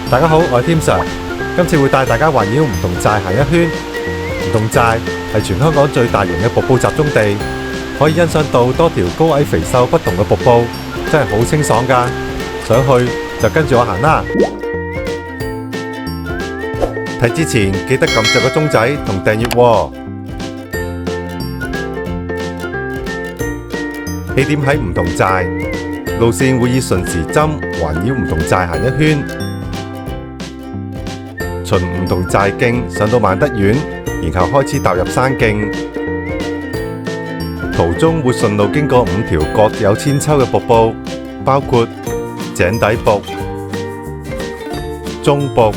大家好，我係添 Sir， 今次會帶大家環繞梧桐寨行一圈。梧桐寨係全香港最大型嘅瀑布集中地，可以欣賞到多條高矮肥瘦不同嘅瀑布，真係好清爽㗎。想去就跟住我行啦。睇之前記得撳着個鐘仔同訂閱喎。起點喺梧桐寨，路線會以順時針環繞梧桐寨行一圈，循梧桐寨徑上到萬德苑，然後開始踏入山徑。途中會順路經過5條各有千秋嘅瀑布，包括井底瀑、中瀑、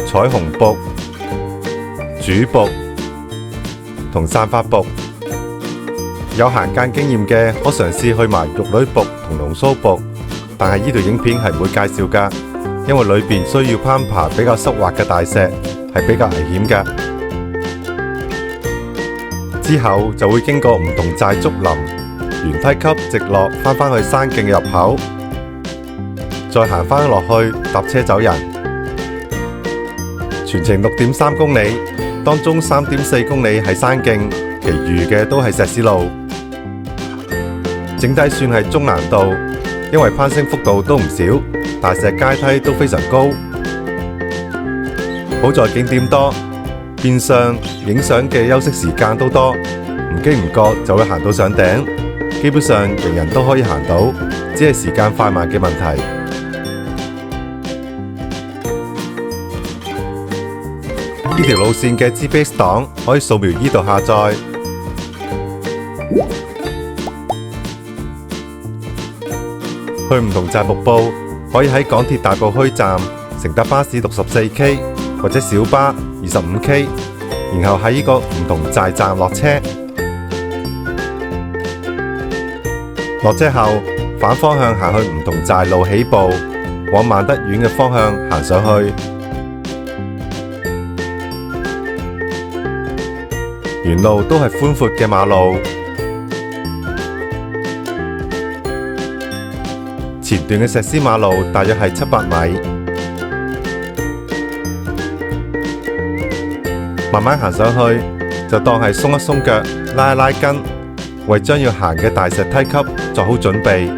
彩虹瀑、主瀑同散發瀑。有行澗經驗嘅可嘗試去埋玉女瀑同龍鬚瀑，但係呢條影片係唔會介紹㗎，因為裏邊需要攀爬比較濕滑嘅大石，係比較危險㗎。之後就會經過梧桐寨竹林，沿梯級直落返去山徑嘅入口，再行返落去搭車走人。全程6.3公里，當中3.4公里係山徑，其餘嘅都係石屎路。整體算係中難度，因為攀升幅度都唔少，大石階梯都非常高。好在景點多，變相影相嘅休息時間都多，唔經唔覺就會行到上頂。基本上人人都可以行到，只係時間快慢嘅問題。呢條路線嘅 GPS 檔可以掃描呢度下載。去梧桐寨瀑布可以喺港鐵大埔墟站乘搭巴士64K 或者小巴25K， 然後喺呢個梧桐寨站落車。落車後反方向行去梧桐寨路起步，往萬德苑嘅方向行上去。沿路都係寬闊嘅馬路，前段嘅石屎馬路大約係700米，慢慢行上去就當係鬆一鬆腳，拉一拉筋，為將要行嘅大石梯級作好準備。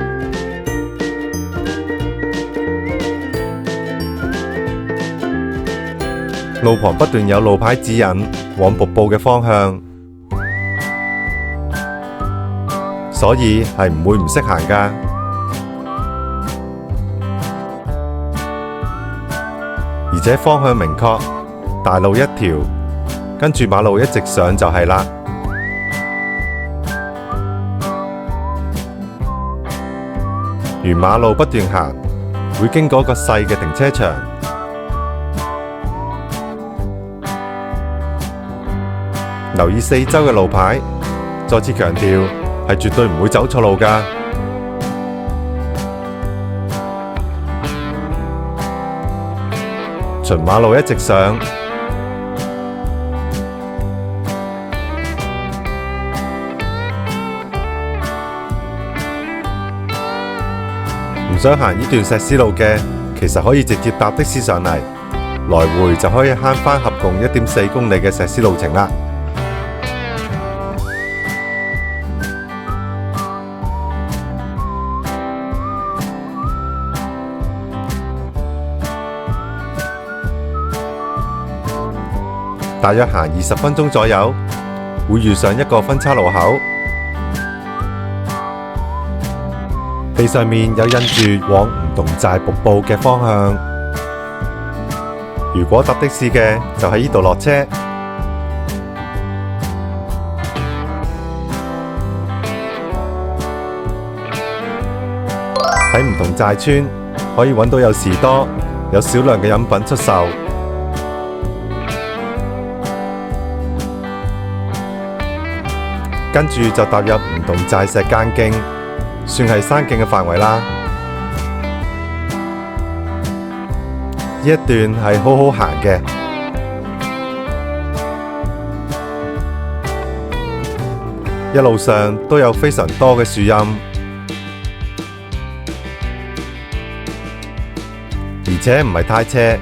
路旁不斷有路牌指引往瀑布嘅方向，所以係唔會唔識行㗎。而且方向明確，大路一條，跟住馬路一直上就係啦。沿馬路不斷行，會經過一個細嘅停車場。留意四周嘅路牌，再次強調係絕對唔會走錯路㗎。循馬路一直上，唔想行呢段石屎路嘅，其實可以直接搭的士上嚟，來回就可以慳返合共1.4公里嘅石屎路程啦。大約行20分鐘左右，會遇上一個分岔路口，地上面有印住往梧桐寨瀑布嘅方向。如果搭的士嘅，就喺呢度落車。喺梧桐寨村可以揾到有士多，有少量嘅飲品出售。跟住就踏入梧桐寨石澗徑，算係山徑嘅範圍啦。呢一段係好好行嘅，一路上都有非常多嘅樹蔭，而且唔係太斜，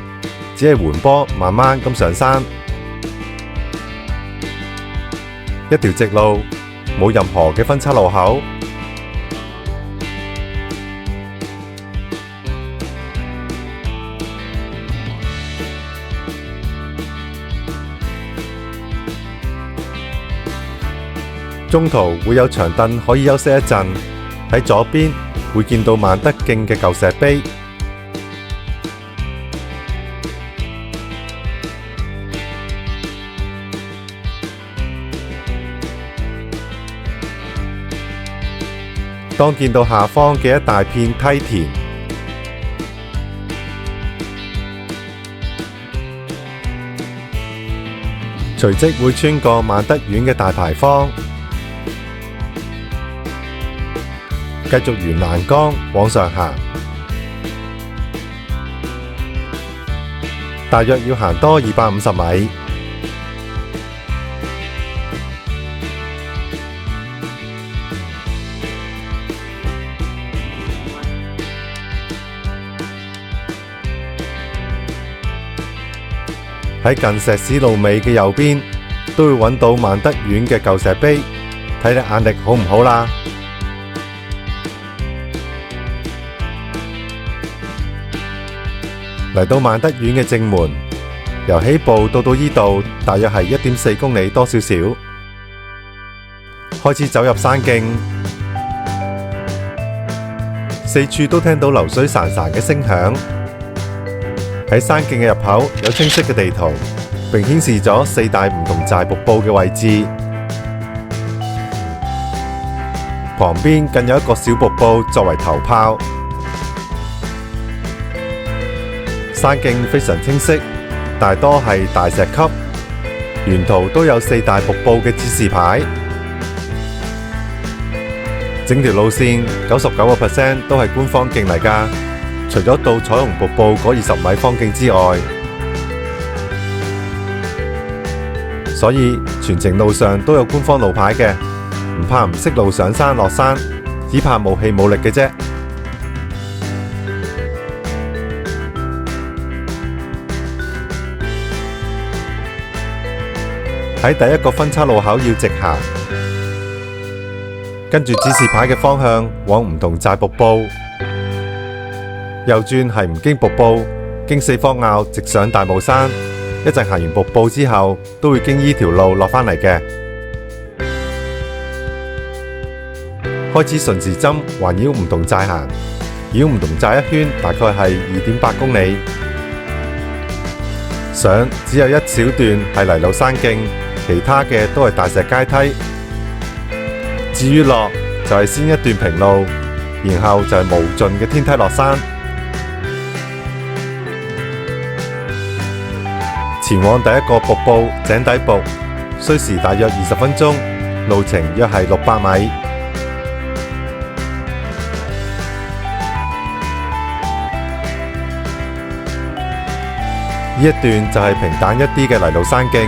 只係緩坡慢慢咁上山。一條直路，冇任何嘅分岔路口。中途會有長凳可以休息一陣，喺左邊會見到萬德徑嘅舊石碑。當見到下方嘅一大片梯田，隨即會穿過萬德苑嘅大牌坊，繼續沿欄杆往上行，大約要行多250米。喺近石屎路尾嘅右邊，都會揾到萬德苑嘅舊石碑，睇你眼力好唔好啦。嚟到萬德苑嘅正門，由起步到呢度，大約係1.4公里多少少。開始走入山徑，四處都聽到流水潺潺嘅聲響。喺山徑嘅入口有清晰嘅地圖，並顯示咗4大唔同寨瀑布嘅位置。旁邊更有一個小瀑布作為頭炮。山徑非常清晰，大多係大石級，沿途都有4大瀑布嘅指示牌。整條路線99% 都係官方徑嚟㗎。除咗到彩虹瀑布嗰20米方徑之外，所以全程路上都有官方路牌嘅，唔怕唔識路上山落山，只怕冇氣冇力嘅啫。喺第一個分岔路口要直行，跟住指示牌嘅方向往唔同寨瀑布。右轉係唔經瀑布，經4方坳直上大帽山。一陣行完瀑布之後，都會經呢條路落返嚟嘅。開始順時針環繞唔同寨行，繞唔同寨一圈大概係2.8公里。上只有一小段係泥路山徑，其他嘅都係大石階梯。至於落就係先一段平路，然後就係無盡嘅天梯落山。前往第一個瀑布井底瀑，需時大約20分鐘，路程約係600米。呢一段就係平坦一啲嘅泥路山徑，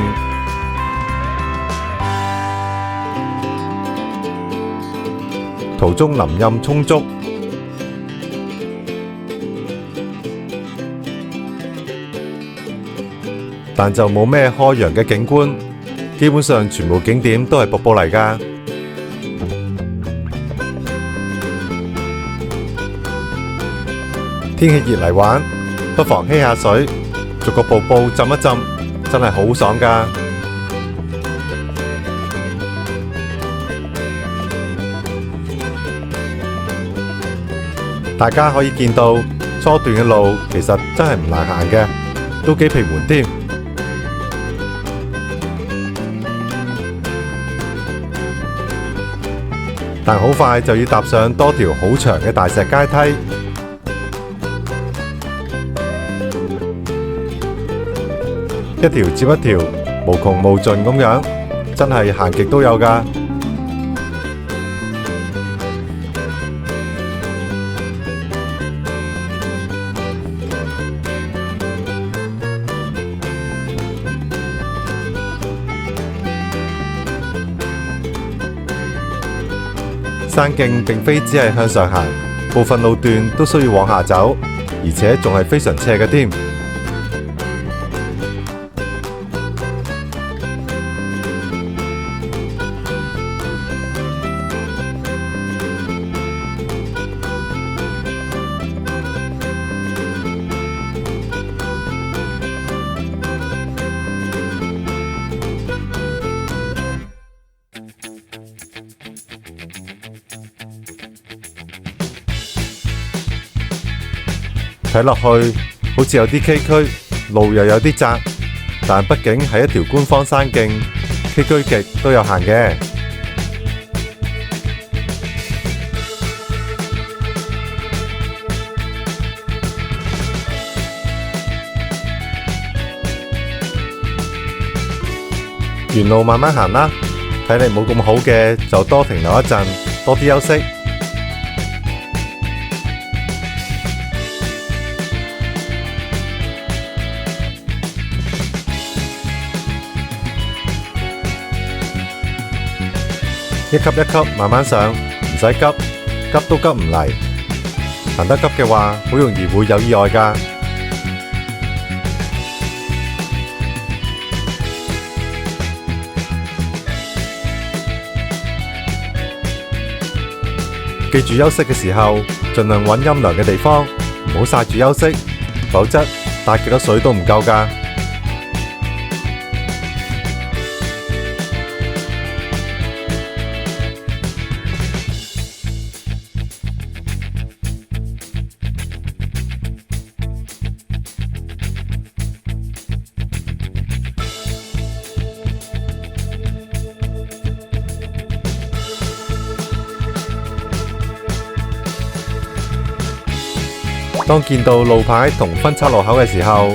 途中林蔭充足。但就冇咩開揚嘅景觀，基本上全部景點都係瀑布嚟㗎。天氣熱嚟玩，不妨嬉下水，逐個瀑布浸一浸，真係好爽㗎。大家可以見到初段嘅路其實真係唔難行嘅，都幾平緩添。但好快就要踏上多條好長嘅大石階梯，一條接一條，無窮無盡咁樣，真係行極都有㗎。山徑並非只係向上行，部分路段都需要往下走，而且仲係非常斜嘅添。睇落去好似有啲崎嶇，路又有啲窄，但畢竟係一條官方山徑，崎嶇極都有限嘅。沿路慢慢行啦，體力冇咁好嘅就多停留一陣，多啲休息。一級一級慢慢上，唔使急，急都急唔嚟。行得急嘅話，好容易會有意外㗎。記住休息嘅時候，盡量揾陰涼嘅地方，唔好曬住休息，否則帶幾多水都唔夠㗎。當見到路牌同分岔路口嘅時候，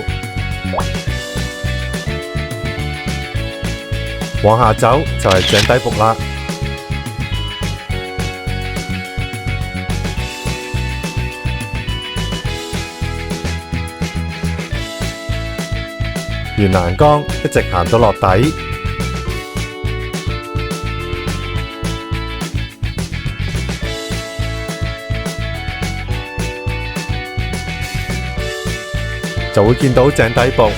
往下走就係井底瀑啦。沿欄杆一直行到落底。就會見到井底瀑。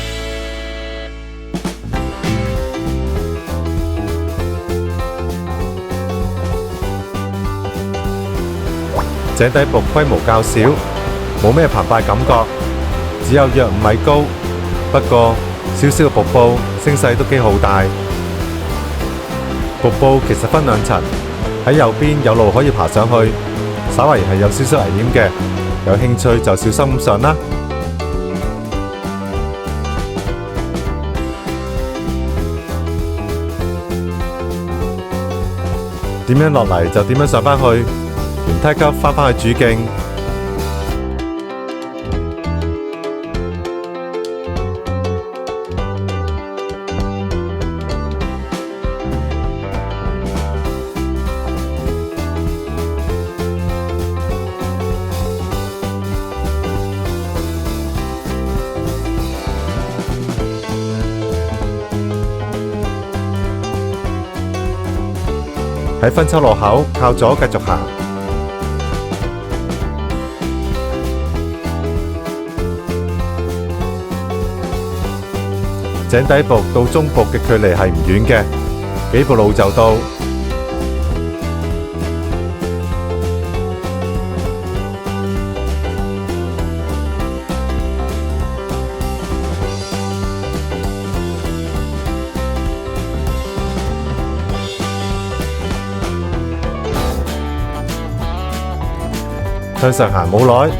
井底瀑規模較小，冇咩澎湃感覺，只有約5米高。不過小小嘅瀑布聲勢都幾浩大。瀑布其實分2層，喺右邊有路可以爬上去，稍為係有少少危險嘅，有興趣就小心咁上啦。點樣落嚟就點樣上返去，沿梯級返去主徑。喺分岔路口靠左繼續行，井底瀑到中瀑嘅距離係唔遠嘅，幾步路就到。向上行冇耐，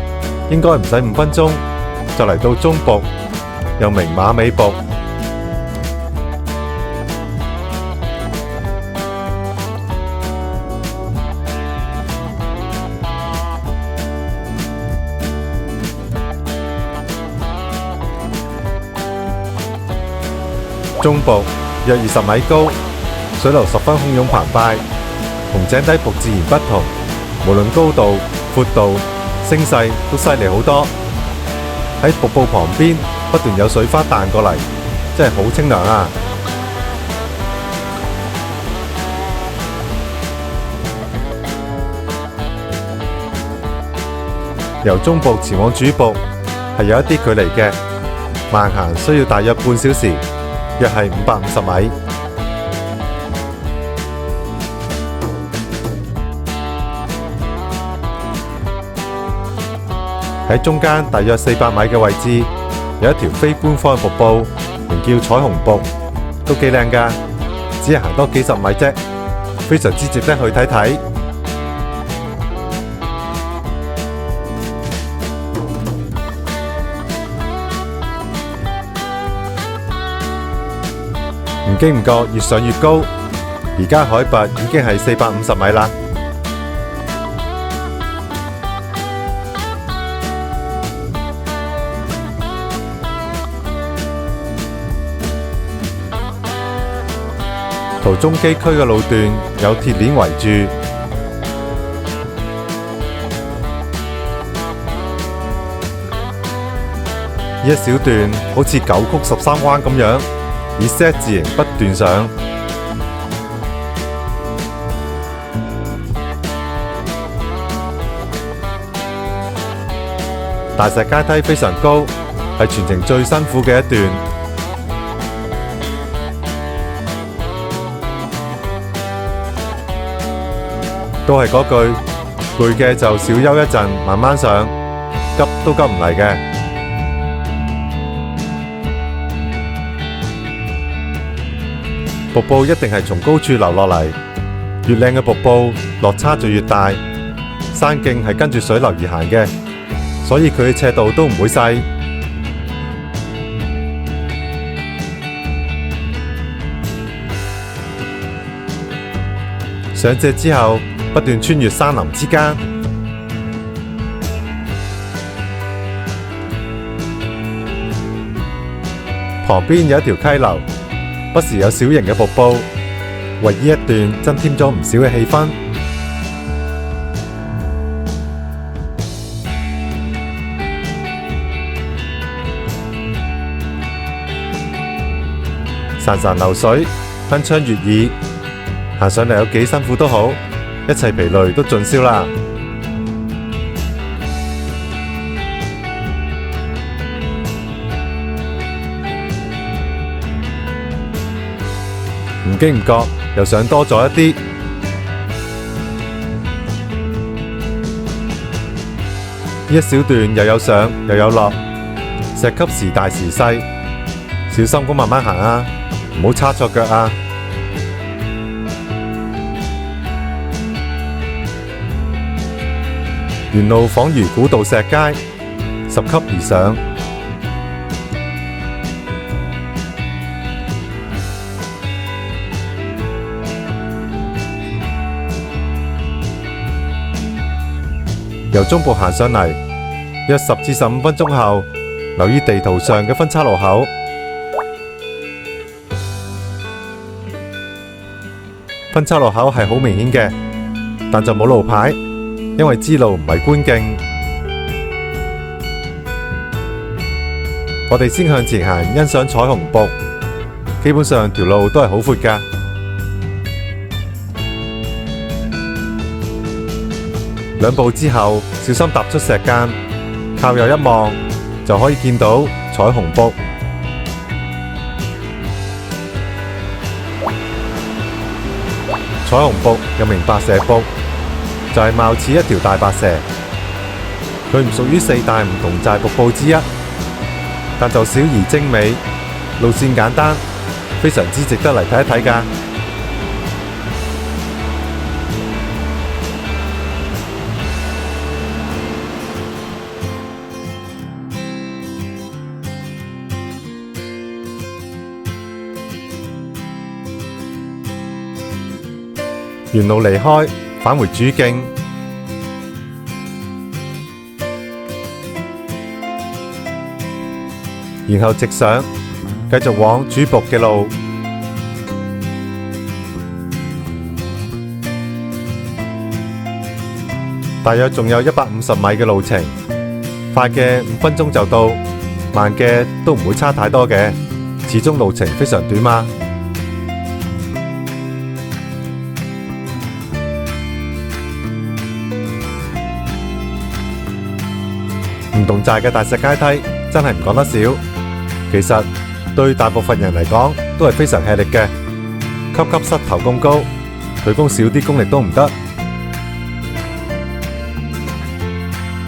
應該唔使5分鐘，就嚟到中瀑，又名馬尾瀑。中瀑約20米高，水流十分洶湧澎湃，同井底瀑自然不同，無論高度、闊度、聲勢都犀利好多。喺瀑布旁邊不斷有水花彈過嚟，真係好清涼啊！由中瀑前往主瀑，係有一啲距離嘅，慢行需要大約半小時，約係550米。喺中間大約400米嘅位置，有一條非官方瀑布，名叫彩虹瀑，都幾靚㗎，只係行多幾十米啫，非常之值得去睇睇。唔經唔覺越上越高，而家海拔已經係450米啦。途中崎嶇嘅路段有鐵鏈圍住，呢一小段好似9曲13彎咁樣，以 Z 字形不斷上。大石階梯非常高，係全程最辛苦嘅一段。都係嗰句，攰嘅就小休一陣，慢慢上，急都急唔嚟嘅。瀑布一定係從高處流落嚟，越靚嘅瀑布落差就越大。山徑係跟住水流而行嘅，所以佢嘅斜度都唔會細。上斜之後，不斷穿越山林之間，旁邊有一條溪流，不時有小型嘅瀑布，為呢一段增添咗唔少嘅氣氛。潺潺流水，鏗鏘悅耳，行上嚟有幾辛苦都好，一切疲累都盡消啦。唔經唔覺又上多咗一啲，呢一小段又有上又有落，石級時大時細，小心咁慢慢行啊，唔好叉錯腳啊！沿路仿如古道石階，10級而上。由中部行上嚟，約10至15分鐘後，留意地圖上嘅分岔路口。分岔路口係好明顯嘅，但就冇路牌。因為支路唔係官徑，我哋先向前行，欣賞彩虹瀑。基本上條路都係好闊㗎。兩步之後，小心踏出石澗，靠右一望就可以見到彩虹瀑。彩虹瀑又名白蛇瀑，就係貌似一條大白蛇，佢唔屬於4大唔同寨瀑布之一，但就小而精美，路線簡單，非常之值得嚟睇一睇㗎。沿路離開，返回主徑，然後直上，繼續往主瀑嘅路。大約仲有150米嘅路程，快嘅5分鐘就到，慢嘅都唔會差太多嘅，始終路程非常短嘛。唔同寨嘅大石階梯真係唔講得少。其實對大部分人嚟講都係非常吃力嘅，級級膝頭咁高，佢攻少啲功力都唔得。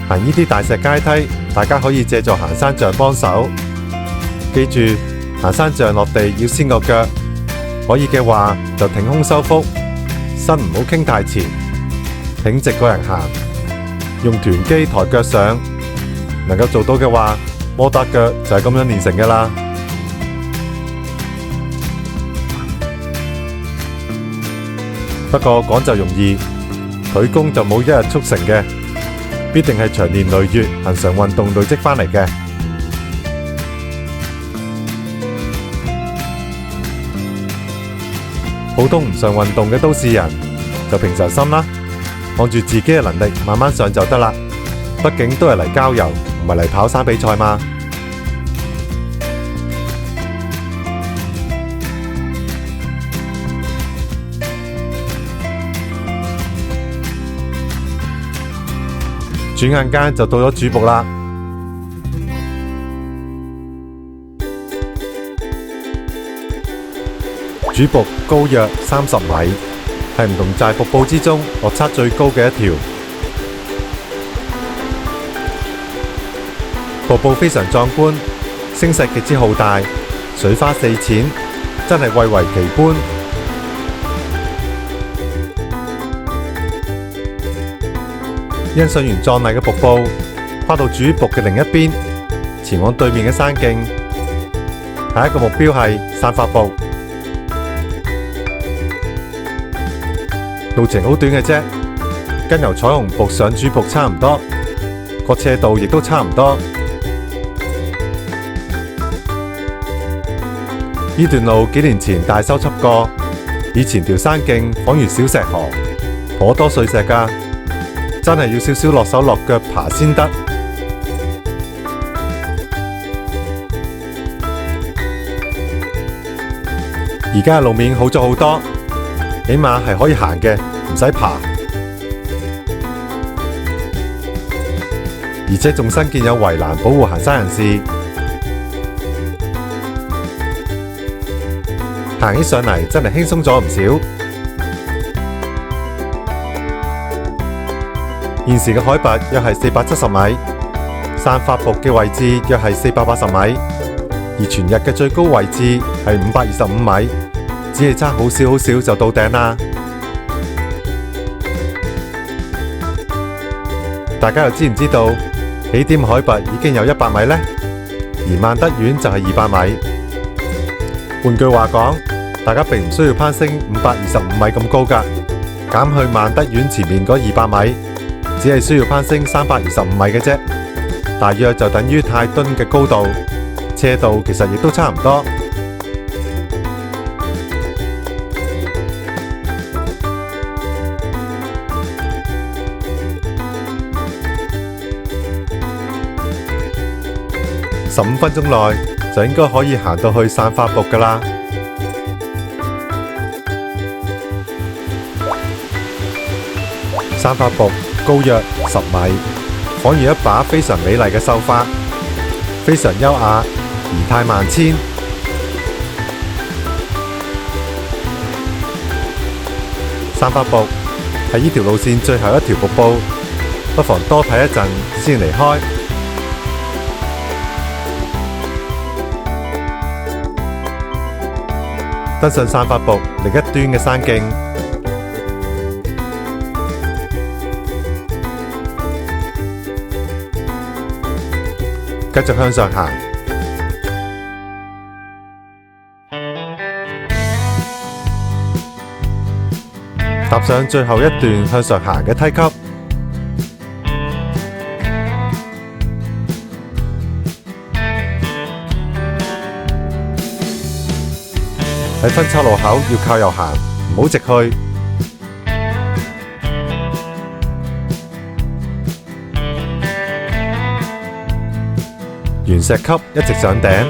行呢啲大石階梯，大家可以借助行山杖幫手。記住，行山杖落地要先個腳，可以嘅話就挺胸收腹，身唔好傾太前，挺直個人行，用臀肌抬腳上。能夠做到嘅話，摩打腳就係咁樣練成㗎啦。不過講就容易，腿功就冇一日速成嘅，必定係長年累月恆常運動累積返嚟嘅。普通唔上運動嘅都市人就平常心啦，按住自己嘅能力慢慢上就得啦。畢竟都係嚟郊遊，唔係嚟跑山比賽嘛。轉眼間就到咗主瀑啦。主瀑高約30米，係唔同寨瀑布之中落差最高嘅一條。瀑布非常壯觀，聲勢極之浩大，水花四濺，真係蔚為奇觀。欣賞完壯麗嘅瀑布，跨到主瀑嘅另一邊，前往對面嘅山徑。下一個目標係散發瀑，路程好短嘅啫，跟由彩虹瀑上主瀑差唔多，個斜度亦都差唔多。呢段路幾年前大修葺過，以前條山徑仿如小石河，頗多碎石㗎。真係要少少落手落腳爬先得。而家路面好咗好多，起碼係可以行嘅，唔使爬。而且仲新建有圍欄保護行山人士。行起上嚟真係輕鬆咗唔少。現時嘅海拔約係470米，散發瀑嘅位置約係480米，而全日嘅最高位置係525米，只係差好少就到頂啦。大家又知唔知道起點海拔已經有100米呢？而萬德苑就係200米。換句話講，大家並唔需要攀升525米咁高㗎，減去萬德苑前面嗰200米。只係需要攀升325米嘅啫，大約就等於泰敦嘅高度，斜度其實亦都差唔多。15分鐘內就應該可以行到去散發瀑㗎啦。散發瀑高約10米，仿如一把非常美麗嘅繡花，非常優雅，儀態萬千。散發瀑係呢條路線最後一條瀑布，不妨多睇一陣先離開。登上散發瀑另一端嘅山徑。繼續向上行，踏上最後一段向上行嘅梯級。喺分岔路口要靠右行，唔好直去。沿石級一直上頂，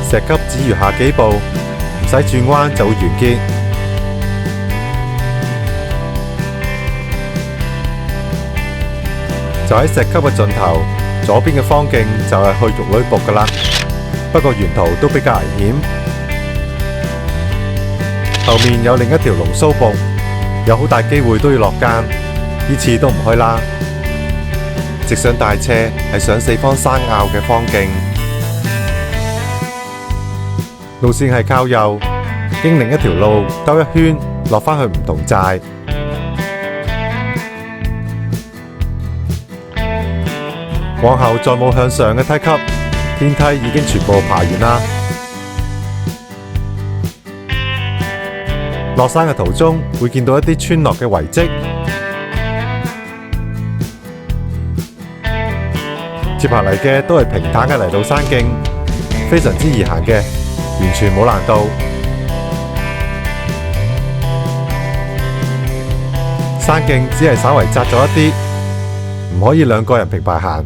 石級只餘下幾步，唔使轉彎就會完結。就喺石級嘅盡頭，左邊嘅方徑就係去玉女瀑噶啦。不過沿途都比較危險，後面有另一條龍鬚瀑，有好大機會都要落澗，呢次都唔去啦。直上大斜係上四方山坳嘅方徑，路線係靠右，經另一條路兜一圈，落返去梧桐寨。往後再冇向上嘅梯級，天梯已經全部爬完啦。落山嘅途中會見到一啲村落嘅遺跡，接下嚟嘅都係平坦嘅泥道山徑，非常之易行嘅，完全冇難度。山徑只係稍為窄咗一啲，唔可以兩個人平排行，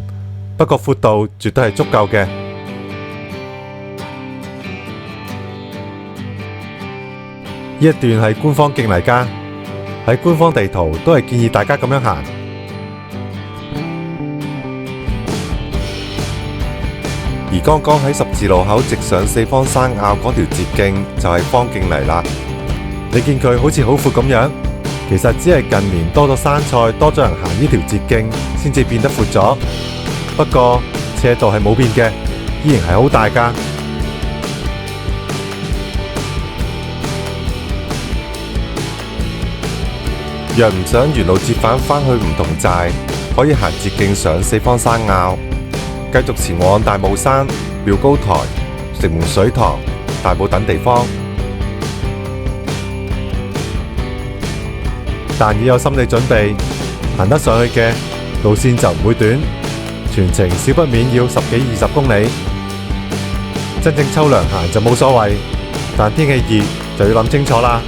不過闊度絕對係足夠嘅。呢一段係官方徑嚟㗎，喺官方地圖都係建議大家咁樣行。而剛剛喺十字路口直上四方山坳嗰條捷徑就係方徑嚟啦。你見佢好似好闊咁樣，其實只係近年多咗山賽，多咗人行呢條捷徑，先至變得闊咗。不過斜度係冇變嘅，依然係好大㗎。若唔想沿路折返返去梧桐寨，可以行捷徑上四方山坳，繼續前往大帽山、妙高台、城門水塘、大埔等地方。但要有心理準備，行得上去嘅路線就唔會短，全程少不免要10幾20公里。真正秋涼行就冇所謂，但天氣熱就要諗清楚啦。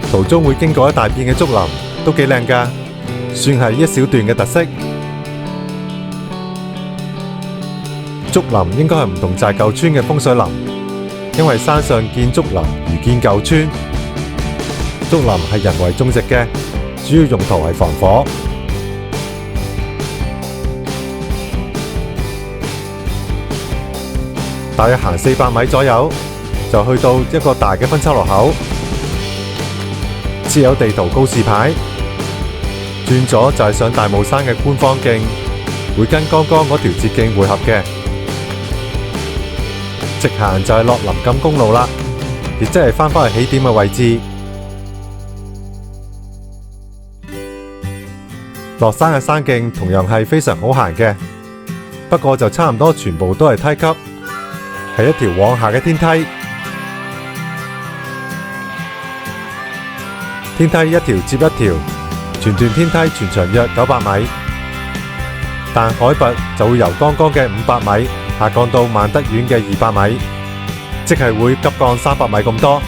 途中會經過一大片嘅竹林，都幾靚㗎，算係一小段嘅特色。竹林應該係梧桐寨舊村嘅風水林，因為山上見竹林如見舊村。竹林係人為種植嘅，主要用途係防火。大約行400米左右，就去到一個大嘅分叉路口。設有地圖告示牌，轉左就係上大帽山嘅官方徑，會跟剛剛嗰條捷徑匯合嘅。直行就係落林錦公路啦，亦即係返返去起點嘅位置。落山嘅山徑同樣係非常好行嘅，不過就差唔多全部都係梯級，係一條往下嘅天梯。天梯一條接一條，全段天梯全長約900米，但海拔就會由剛剛嘅500米下降到萬德苑嘅200米，即係會急降300米咁多。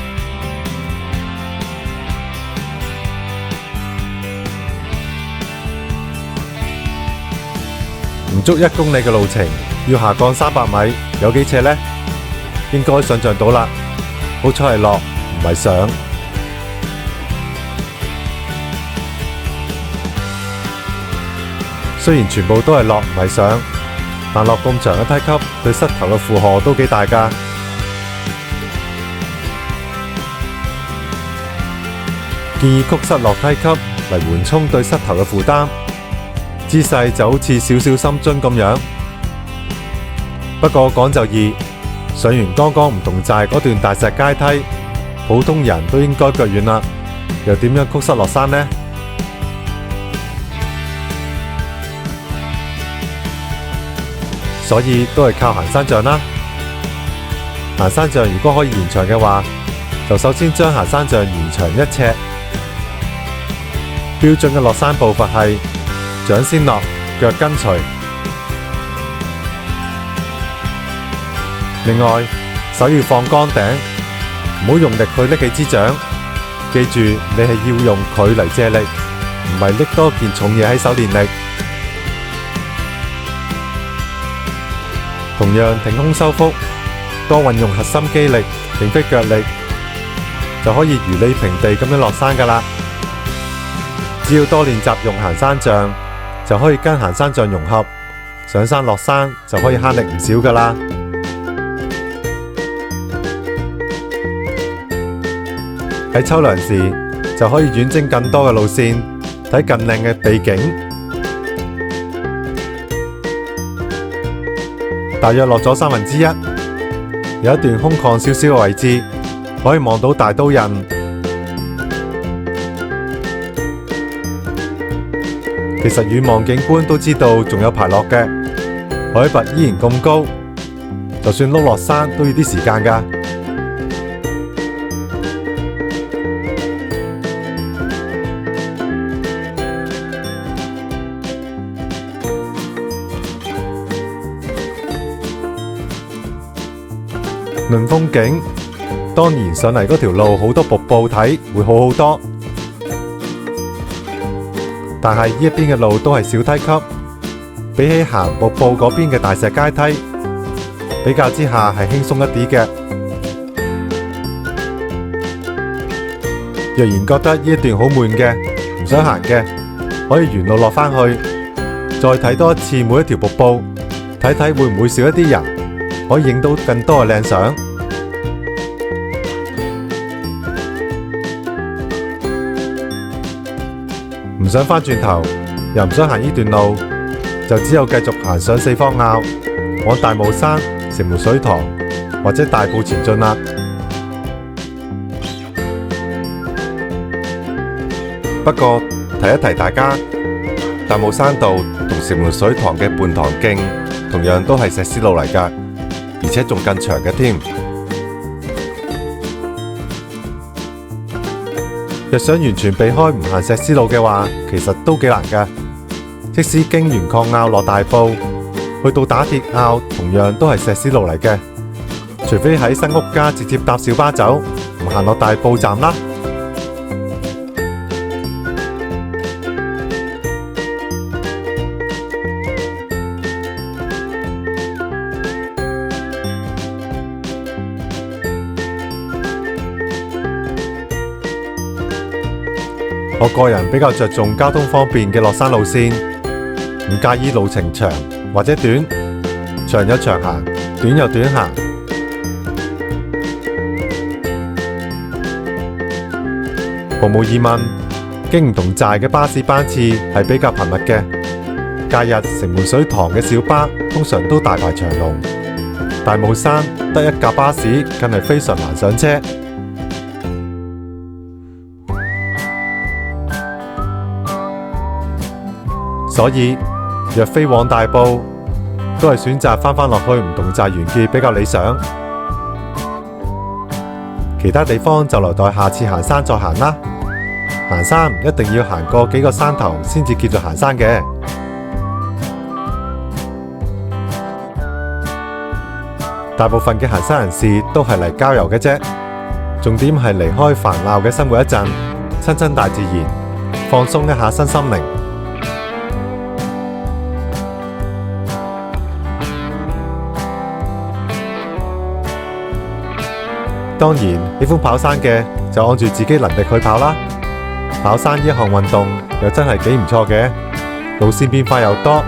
唔足1公里嘅路程，要下降300米，有幾斜呢？應該想象到啦。好彩係落，唔係上。雖然全部都係落唔係上，但落咁長嘅梯級對膝頭嘅負荷都幾大㗎。建議曲膝落梯級嚟緩衝對膝頭嘅負擔，姿勢就好似少少深蹲咁樣。不過講就易，上完剛剛梧桐寨嗰段大石階梯，普通人都應該腳軟啦，又點樣曲膝落山呢？所以都係靠行山杖啦。行山杖如果可以延長嘅話，就首先將行山杖延長1尺。標準嘅落山步伐係掌先落，腳跟隨。另外，手要放杆頂，唔好用力去拎起支掌。記住，你係要用佢嚟借力，唔係拎多件重嘢喺手練力。同樣挺胸收腹，多運用核心肌力，並非腳力，就可以如履平地咁樣落山㗎喇。只要多練習用行山杖，就可以跟行山杖融合，上山落山就可以慳力唔少㗎喇。喺秋涼時就可以遠征更多嘅路線，睇更靚嘅地景。大約落咗1/3，有一段空曠少少嘅位置，可以望到大刀屻。其實遠望景觀都知道仲有排落嘅，海拔依然咁高，就算碌落山都要啲時間㗎。論風景，當然上嚟嗰條路好多瀑布睇，會好好多。但係呢一邊嘅路都係小梯級，比起行瀑布嗰邊嘅大石階梯，比較之下係輕鬆一啲嘅。若然覺得呢一段好悶嘅，唔想行嘅，可以沿路落返去，再睇多一次每一條瀑布，睇睇會唔會少一啲人。可以影到更多嘅靚相。唔想返轉頭，又唔想行呢段路，就只有繼續行上四方坳，往大帽山、城門水塘或者大埔前進啦。不過提一提大家，大帽山道同城門水塘嘅半塘徑同樣都係石屎路嚟㗎。而且仲更長嘅添。若想完全避開唔行石屎路嘅話，其實都幾難㗎。即使經鉛礦坳落大埔，去到打鐵坳，同樣都係石屎路嚟嘅。除非喺新屋家直接搭小巴走，唔行落大埔站啦。我個人比較着重交通方便嘅落山路線，唔介意路程長或者短，長有長行，短有短行。毫無疑問，經唔同寨嘅巴士班次係比較頻密嘅。假日城門水塘嘅小巴通常都大排長龍，大帽山得一架巴士更係非常難上車。所以，若飛往大埔，都係選擇返落去唔同寨完結比較理想。其他地方就留待下次行山再行啦。行山唔一定要行過幾個山頭先至叫做行山嘅。大部分嘅行山人士都係嚟郊遊嘅啫，重點係離開煩鬧嘅生活一陣，親親大自然，放鬆一下身心靈。當然，喜歡跑山嘅就按住自己能力去跑啦。跑山呢一項運動又真係幾唔錯嘅，路線變化又多，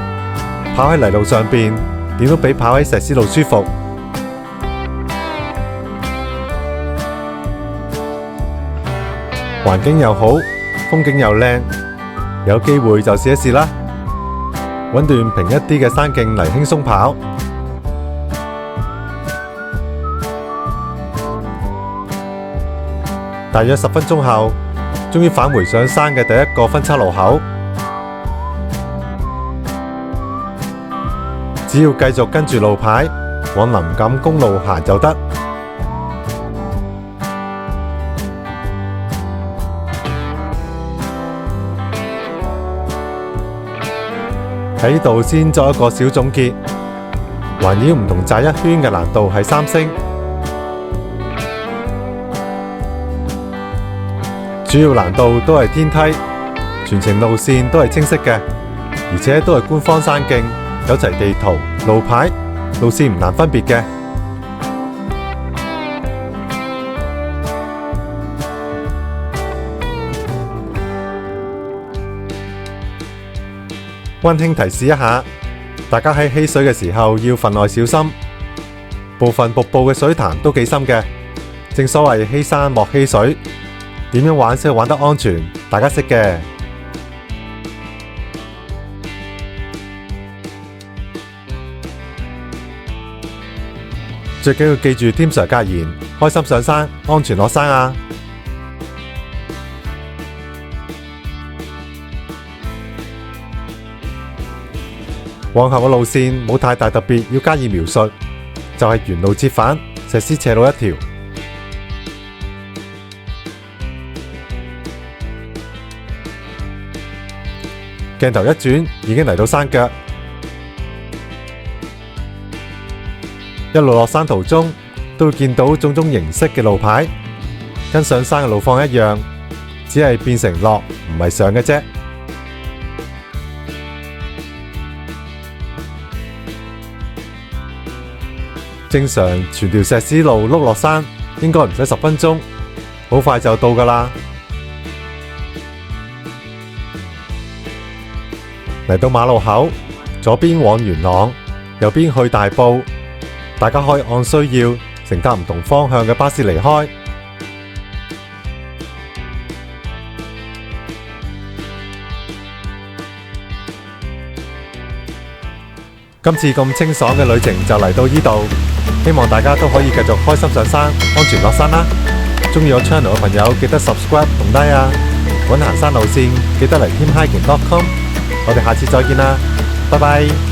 跑喺泥路上邊點都比跑喺石屎路舒服。環境又好，風景又靚，有機會就試一試啦。揾段平一啲嘅山徑嚟輕鬆跑。大約10分鐘後，終於返回上山嘅第一個分岔路口。只要繼續跟住路牌往林錦公路行就得。喺呢度先作一個小總結，環繞唔同寨一圈嘅難度係3星。主要難度都係天梯，全程路線都係清晰嘅，而且都係官方山徑，有齊地圖、路牌，路線唔難分別嘅。溫馨提示一下，大家喺嬉水嘅時候要分外小心，部分瀑布嘅水潭都幾深嘅。正所謂嬉山莫嬉水，點樣玩先玩得安全，大家識嘅。最緊要記住Tim Sir格言：開心上山，安全落山啊！往後嘅路線冇太大特別要加以描述，就係原路折返，石屎斜路一條。鏡頭一轉，已經嚟到山腳。一路落山途中，都會見到種種形式嘅路牌，跟上山嘅路況一樣，只係變成落，唔係上嘅啫。正常全條石屎路碌落山，應該唔使10分鐘，好快就到㗎喇。嚟到馬路口，左邊往元朗，右邊去大埔，大家可以按需要乘搭唔同方向嘅巴士離開。今次咁清爽嘅旅程就嚟到呢度，希望大家都可以繼續開心上山，安全落山啦！鍾意我 channel 嘅朋友記得 subscribe 同 like 啊！搵行山路線記得嚟 timhiking.com， 我哋下次再見啦，拜拜！